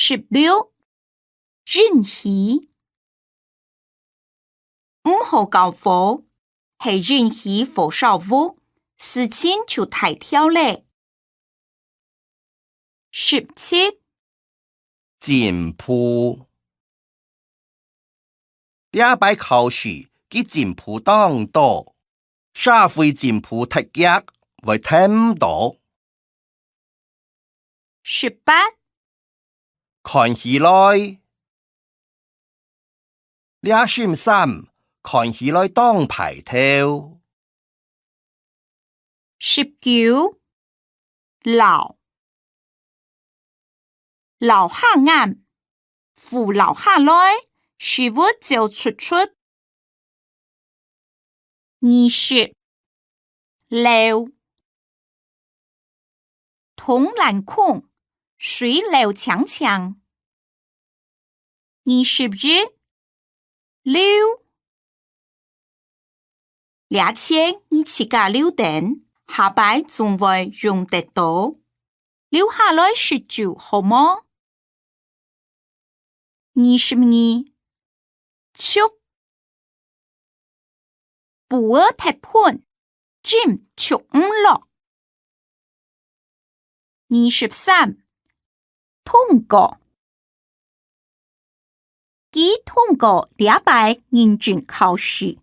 16任喜5號教課係任喜火燒屋，事情就大條咧。17進鋪禮拜考試佢進鋪當多，社會進鋪特價會聽到。18看起來這先生看起來當排頭。19留下眼扶留下來事物就出20流銅欄空水流長長21溜2千你自家溜電下擺仲會用得到留下來食住好麼22速布爾踢盤尖速唔落23通過佢通過禮拜認真考試